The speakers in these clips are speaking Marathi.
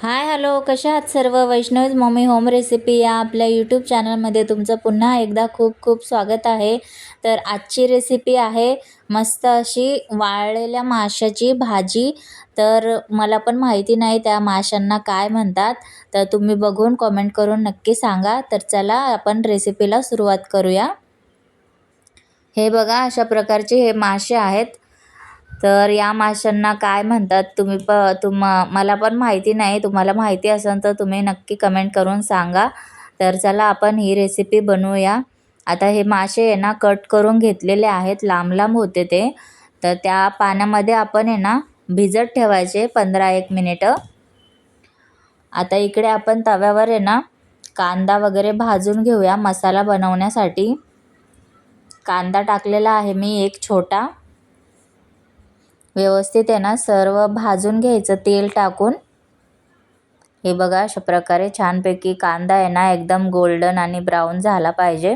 हाय हॅलो, कशा आहात सर्व? वैष्णवीज मम्मी होम रेसिपी या आपल्या यूट्यूब चॅनलमध्ये तुमचं पुन्हा एकदा खूप खूप स्वागत आहे. तर आजची रेसिपी आहे मस्त अशी वाळलेल्या माशाची भाजी. तर मला पण माहिती नाही त्या माशांना काय म्हणतात, तर तुम्ही बघून कमेंट करून नक्की सांगा. तर चला आपण रेसिपीला सुरुवात करूया. हे बघा, अशा प्रकारचे हे मासे आहेत. तर या माशांना काय म्हणतात मला पण माहिती नाही. तुम्हाला माहिती असेल तर तुम्ही नक्की कमेंट करून सांगा. तर चला आपण ही रेसिपी बनवूया. आता हे मासे आहे ना कट करून घेतलेले आहेत, लांब लांब होते ते. तर त्या पाण्यामध्ये आपण आहे ना भिजत ठेवायचे 15-1 मिनिटं. आता इकडे आपण तव्यावर आहे ना कांदा वगैरे भाजून घेऊया मसाला बनवण्यासाठी. कांदा टाकलेला आहे मी एक छोटा. व्यवस्थित आहे ना सर्व भाजून घ्यायचं तेल टाकून. हे बघा, अशा प्रकारे छानपैकी कांदा आहे ना एकदम गोल्डन आणि ब्राऊन झाला पाहिजे.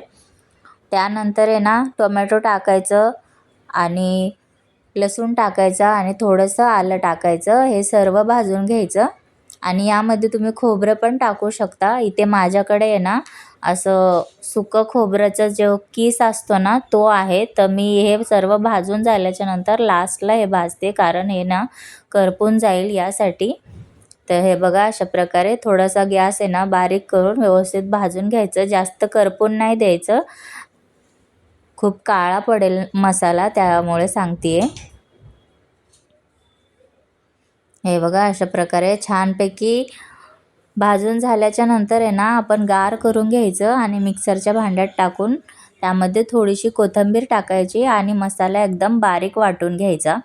त्यानंतर आहे ना टोमॅटो टाकायचं आणि लसूण टाकायचा आणि थोडंसं आलं टाकायचं. हे सर्व भाजून घ्यायचं आणि यामध्ये तुम्ही खोबरं पण टाकू शकता. इथे माझ्याकडे आहे ना असं सुकं खोबऱ्याचा जो किस असतो ना तो आहे. तर मी हे सर्व भाजून झाल्याच्या नंतर लास्टला हे भाजते, कारण हे ना करपून जाईल यासाठी. तर हे बघा, अशा प्रकारे थोडासा गॅस आहे ना बारीक करून व्यवस्थित भाजून घ्यायचं. जास्त करपून नाही द्यायचं, खूप काळा पडेल मसाला, त्यामुळे सांगते. हे बघा, अशा प्रकारे छानपैकी भाजून झाल्याच्या नंतर आहे ना आपण गार करून घ्यायचं आणि मिक्सरच्या भांड्यात टाकून त्यामध्ये थोडीशी कोथिंबीर टाकायची आणि मसाला एकदम बारीक वाटून घ्यायचा.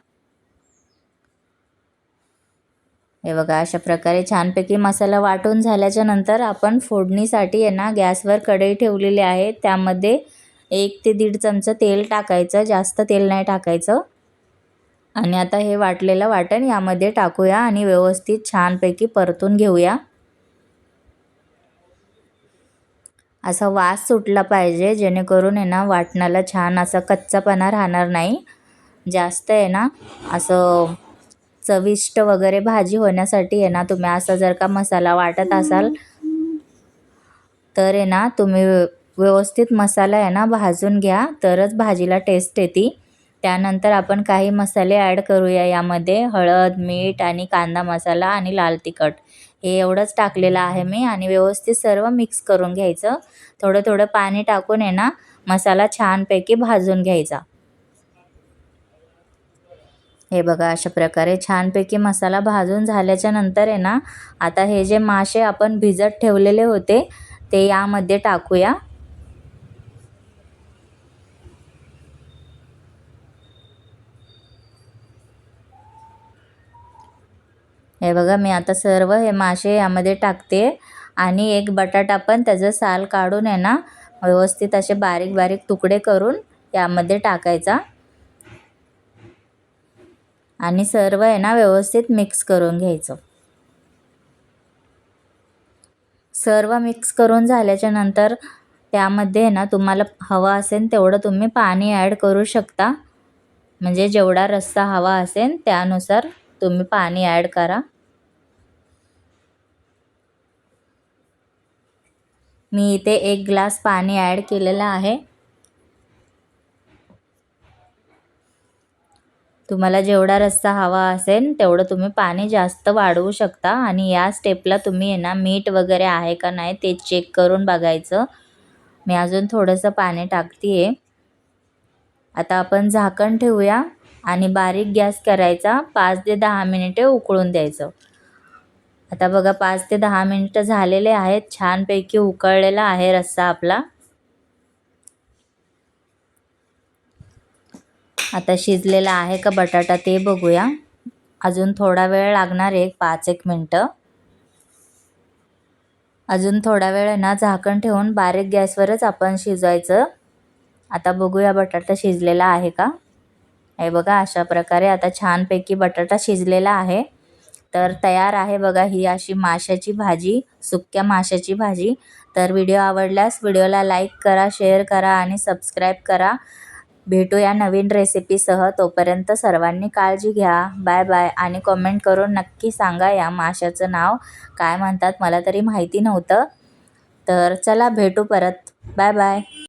हे बघा, अशा प्रकारे छानपैकी मसाला वाटून झाल्याच्या नंतर आपण फोडणीसाठी आहे ना गॅसवर कढई ठेवलेली आहे. त्यामध्ये 1 ते 1.5 चमचा तेल टाकायचं, जास्त तेल नाही टाकायचं. आणि आता हे वाटलेलं वाटण यामध्ये टाकूया आणि व्यवस्थित छानपैकी परतून घेऊया. असा वास सुटला पाहिजे, जेणेकरून आहे ना वाटणाला छान असा कच्चापणा राहणार नाही. जास्त आहे ना असं चविष्ट वगैरे भाजी होण्यासाठी आहे ना तुम्ही असा जर का मसाला वाटत असाल तर आहे ना तुम्ही व्यवस्थित मसाला आहे ना भाजून घ्या, तरच भाजीला टेस्ट येते. त्यानंतर आपण काही मसाले ॲड करूया यामध्ये. हळद, मीठ आणि कांदा मसाला आणि लाल तिखट हे एवढंच टाकलेलं आहे मी आणि व्यवस्थित सर्व मिक्स करून घ्यायचं. थोडं थोडं पाणी टाकून आहे ना मसाला छानपैकी भाजून घ्यायचा. हे बघा, अशा प्रकारे छानपैकी मसाला भाजून झाल्याच्या नंतर आहे ना आता हे जे मासे आपण भिजत ठेवलेले होते ते यामध्ये टाकूया. हे बघा, मी आता सर्व हे मासे यामध्ये टाकते आणि एक बटाटा पण त्याचं साल काढून आहे ना व्यवस्थित असे बारीक बारीक तुकडे करून यामध्ये टाकायचा आणि सर्व आहे ना व्यवस्थित मिक्स करून घ्यायचं. सर्व मिक्स करून झाल्याच्या नंतर त्यामध्ये ना तुम्हाला हवा असेल तेवढं तुम्ही पाणी ॲड करू शकता. म्हणजे जेवढा रस्सा हवा असेल त्यानुसार तुम्ही पाणी ॲड करा. मी इथे 1 ग्लास पाणी ॲड केलेलं आहे. तुम्हाला जेवढा रस्सा हवा असेल तेवढं तुम्ही पाणी जास्त वाढवू शकता आणि या स्टेपला तुम्ही आहे ना मीठ वगैरे आहे का नाही ते चेक करून बघायचं. मी अजून थोडंसं पाणी टाकते आहे. आता आपण झाकण ठेवूया आणि बारीक गॅस करायचा. 5 ते 10 मिनिटे उकळून द्यायचं. आता बघा 5 ते 10 मिनिटं झालेले आहेत. छानपैकी उकळलेला आहे रस्सा आपला. आता शिजलेला आहे का बटाटा ते बघूया. अजून थोडा वेळ लागणार आहे, 5-1 मिनिटं. अजून थोडा वेळ आहे ना झाकण ठेवून बारीक गॅसवरच आपण शिजवायचं. आता बघूया बटाटा शिजलेला आहे का. हे बघा, अशा प्रकारे आता छानपैकी बटाटा शिजलेला आहे. तर तयार आहे बघा ही अशी माशाची भाजी, सुक्या माशाची भाजी. तर व्हिडिओ आवडल्यास व्हिडिओला लाईक करा, शेअर करा आणि सबस्क्राईब करा. भेटूया नवीन रेसिपीसह. तोपर्यंत सर्वांनी काळजी घ्या. Bye bye. आणि कमेंट करून नक्की सांगा या माशाचं नाव काय म्हणतात, मला तरी माहिती नव्हतं. तर चला भेटू परत. Bye bye.